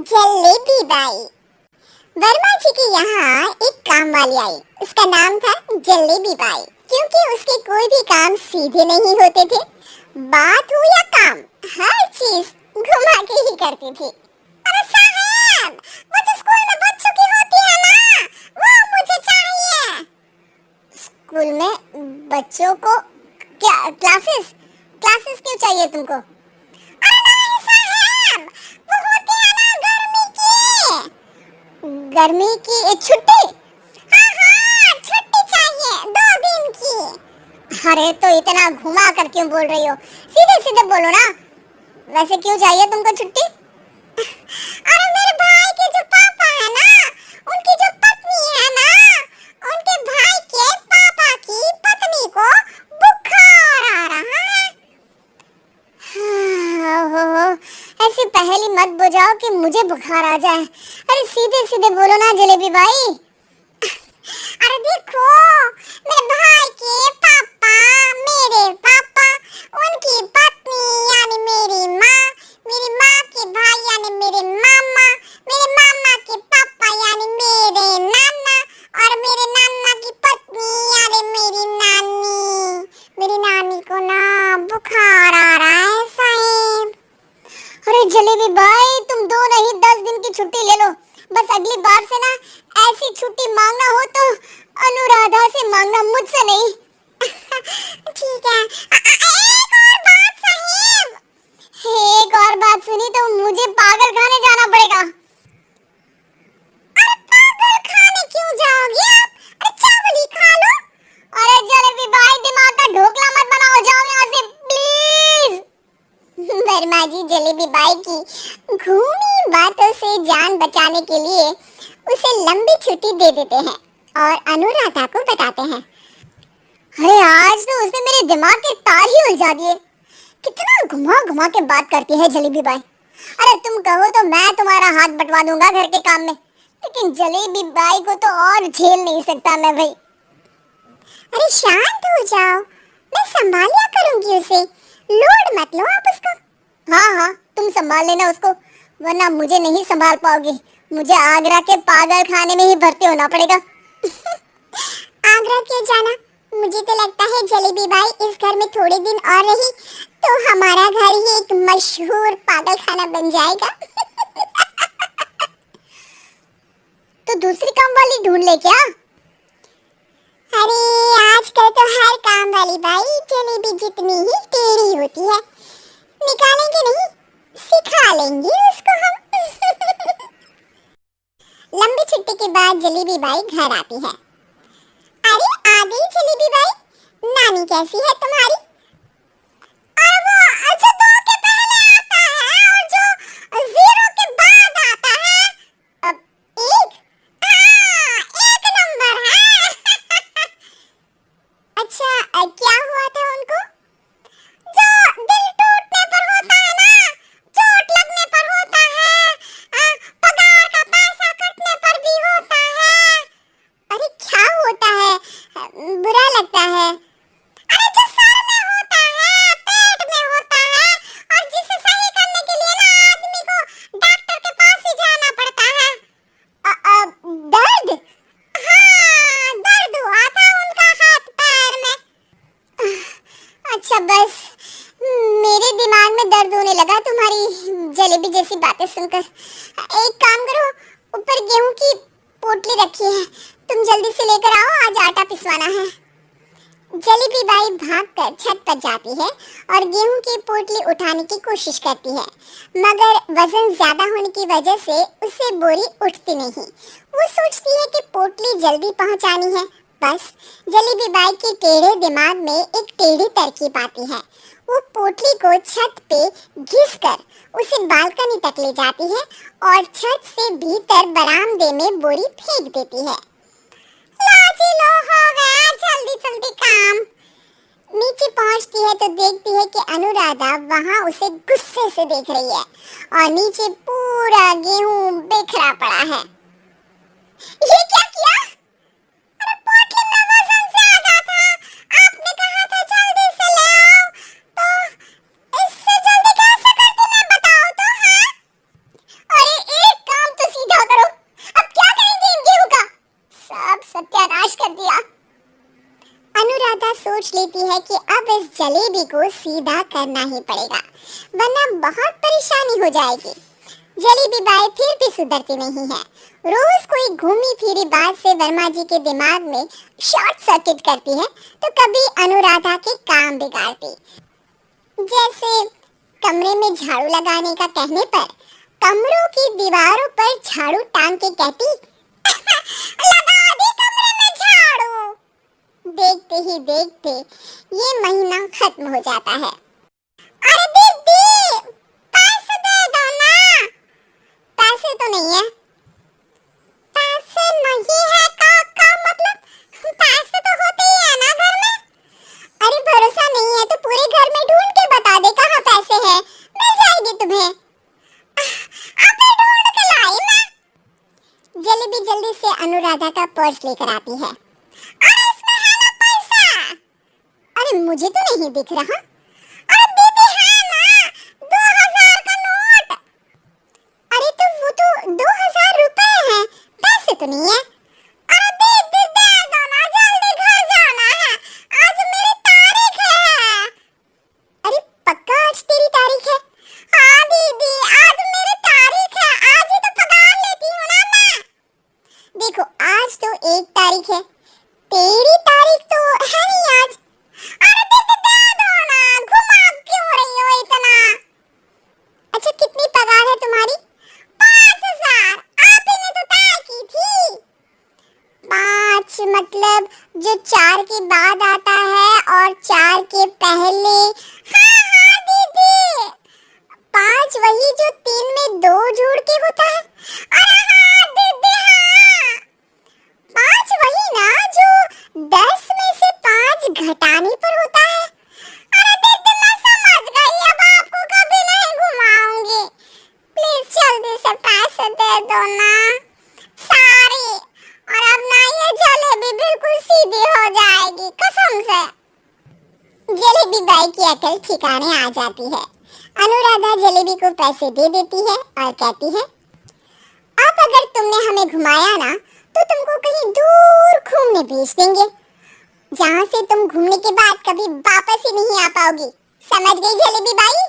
Jalebi by. Verma जी के यहाँ एक काम वाली आई। उसका नाम था जलेबी बाई, क्योंकि उसके कोई भी काम सीधे नहीं होते थे। बात हो या काम, हर चीज घुमा के ही करती थी। अरे साहब, वो जो स्कूल में बच्चों की होती है ना, वो मुझे चाहिए। स्कूल में बच्चों को क्या क्लासेस क्लासेस क्यों चाहिए तुमको? अरे नहीं साहब, वो होती है ना गर्मी की छुट्टी। हाँ हाँ, छुट्टी चाहिए 2 दिन की। अरे तो इतना घुमा कर क्यों बोल रही हो? सीधे सीधे बोलो ना। वैसे क्यों चाहिए तुमको छुट्टी? अरे मेरे भाई के जो पापा है ना, उनकी जो पत्नी है ना, उनके भाई के पापा की पत्नी को बुखार आ रहा है। ओहो, ऐसी पहेली मत बुझाओ कि मुझे बुखार आ जाए। अरे सीधे सीधे बोलो ना जलेबी बाई। अरे देखो, मेरे भाई के पापा, मेरे पापा, उनकी पत्नी यानी मेरी माँ के भाई यानी मेरे मामा, मेरे मामा के पापा यानी मेरे नाना, और मेरे नाना की पत्नी यानी मेरी नानी। मेरी नानी को ना बुखार आ रहा है साहब। अरे जलेबी भाई, तुम 2 नहीं 10 दिन की छुट्टी ले लो। बस अगली बार से ना ऐसी छुट्टी मांगना हो तो अनुराधा से मांगना, मुझसे नहीं। ठीक है। एक और बात साहब। एक और बात सुनी तो मुझे पागल खाने जाना पड़ेगा। अरे पागल खाने क्यों जाओगे आप? अरे चावल ही खा लो। अरे जलेबी भाई, दिमाग का ढोकला मत बनाओ, जाओ यहाँ से प्लीज। वर्मा जी जलेबी बाई की घूमी बातों से जान बचाने के लिए उसे लंबी छुट्टी दे देते हैं और अनुराधा को बताते हैं। अरे आज तो उसने मेरे दिमाग के तार ही उलझा दिए। कितना घुमा घुमा के बात करती है जलेबी बाई। अरे तुम कहो तो मैं तुम्हारा हाथ बंटवा दूंगा घर के काम में, लेकिन जलेबी बाई को तो और झेल नहीं सकता मैं भाई। अरे शांत हो जाओ, मैं संभाल लिया करूंगी उसे। लोड मत लो आप उसको। हाँ हाँ, तुम संभाल लेना उसको, वरना मुझे नहीं संभाल पाओगी। मुझे आगरा के पागल खाने में ही भर्ती होना पड़ेगा। आगरा क्यों जाना? मुझे तो लगता है जलेबी बाई इस घर में थोड़े दिन और रही तो हमारा घर ही एक मशहूर पागल खाना बन जाएगा। तो दूसरी काम वाली ढूंढ ले क्या? अरे आजकल तो हर काम वाली बाई जलेबी जितनी ही टेढ़ी होती है। निकालेंगे नहीं, सिखा लेंगे उसको हम। लंबी छुट्टी के बाद जलेबी बाई घर आती है। अरे आ गई जलेबी बाई, नानी कैसी है तुम्हारी? और वो जो 2 के पहले आता है और जो 0 के बाद आता है, अब 1, हाँ 1 नंबर है। अच्छा, क्या हुआ था उनको? जो दिल टूटने पर होता है ना, चोट लगने पर होता है, पगार का पैसा कटने पर भी होता है। अरे क्या होता है? बुरा लगता है? अरे जो सर में होता है, पेट में होता है, और जिसे सही करने के लिए ना आदमी को डॉक्टर के पास ही जाना पड़ता है। दर्द? हाँ, दर्द हुआ था उनका हाथ पैर में। अच्छा बस, मेरे दिमाग में दर्द होने लगा तुम्हारी जलेबी जैसी बातें सुनकर। एक काम करो, ऊपर गेहूं की पोटली रखी है, तुम जल्दी से लेकर आओ, आज आटा पिसवाना है। जलेबी बाई भागकर छत पर जाती है और गेहूं की पोटली उठाने की कोशिश करती है, मगर वजन ज्यादा होने की वजह से उससे बोरी उठती नहीं। वो सोचती है कि पोटली जल्दी पहुंचानी है। बस जलेबी बाई के टेढ़े दिमाग में एक टेढ़ी तरकीब आती है। वो पोटली को छत पे घिसकर उसे बालकनी तक ले जाती है और छत से भीतर बरामदे में बोरी फेंक देती है। लाजी लो, हो गया जल्दी जल्दी काम। नीचे पहुंचती है तो देखती है कि अनुराधा वहां उसे गुस्से से देख रही है और नीचे पूरा गेहूं बिखरा पड़ा है। ये क्या किया? अरे पोटली में वजन ज्यादा था, आपने कहा था जल्दी से ले आओ, तो इससे जल्दी कैसे करती मैं बताओ तो। हाँ, अरे एक जलेबी को सीधा करना ही पड़ेगा, वरना बहुत परेशानी हो जाएगी। जलेबी बाई फिर भी सुधरती नहीं है। रोज कोई घूमी फिरी बात से वर्मा जी के दिमाग में शॉर्ट सर्किट करती है, तो कभी अनुराधा के काम बिगाड़ती। जैसे कमरे में झाड़ू लगाने का कहने पर कमरों की दीवारों पर झाड़ू टांग के कहती लगा दे कमरे में झाड़ू। देखते ही देखते ये महीना खत्म हो जाता है। अरे दीदी पैसे दे दो ना। पैसे तो नहीं है। पैसे नहीं है का मतलब पैसे तो होते ही है ना घर में। अरे भरोसा नहीं है तो पूरे घर में ढूंढ के बता दे कहाँ पैसे हैं, मिल जाएगी तुम्हें। अबे ढूंढ के लाई मैं। जलेबी जल्दी से अनुराधा का पर्स लेकर आती है। अरे इसमें है ना पैसा। अरे मुझे तो नहीं दिख रहा। अरे दीदी है ना 2000 का नोट। अरे तो वो तो 2000 रुपए हैं, पैसे तो नहीं है। अरे दीदी दे दो ना, जल्दी घर जाना है, आज मेरी तारीख है। अरे पक्का आज तेरी तारीख है? हाँ दीदी आज मेरी तारीख है, आज ही तो पगार लेती हूँ ना मैं। देखो आज तो 1 तारीख है, तेरी तारीख तो है नहीं आज। अरे दीदी दे दो ना, घुमा क्यों रही हो इतना? अच्छा कितनी पगार है तुम्हारी? 5000। आप ही ने तो तय की थी। 5 मतलब जो 4 के बाद आता है और 4 के पहले। हाँ हाँ दीदी 5 वही जो 3 में 2 जोड़ के होता है। अरे हाँ दीदी हाँ 5 वही ना जो 10 में से 5 घटाने पर होता है। अरे दीदी मैं समझ गई, अब आपको कभी नहीं घुमाऊंगी। प्लीज जल्दी से पैसे दे दो ना सारी, और अब ना ये जलेबी बिल्कुल सीधी हो जाएगी कसम से। जलेबी बाई की अकल ठिकाने आ जाती है। अनुराधा जलेबी को पैसे दे देती है और कहती है अब अगर तुमने हमें घुमाया ना तो तुमको कहीं दूर घूमने भेज देंगे, जहाँ से तुम घूमने के बाद कभी वापस ही नहीं आ पाओगी। समझ गई जलेबी बाई?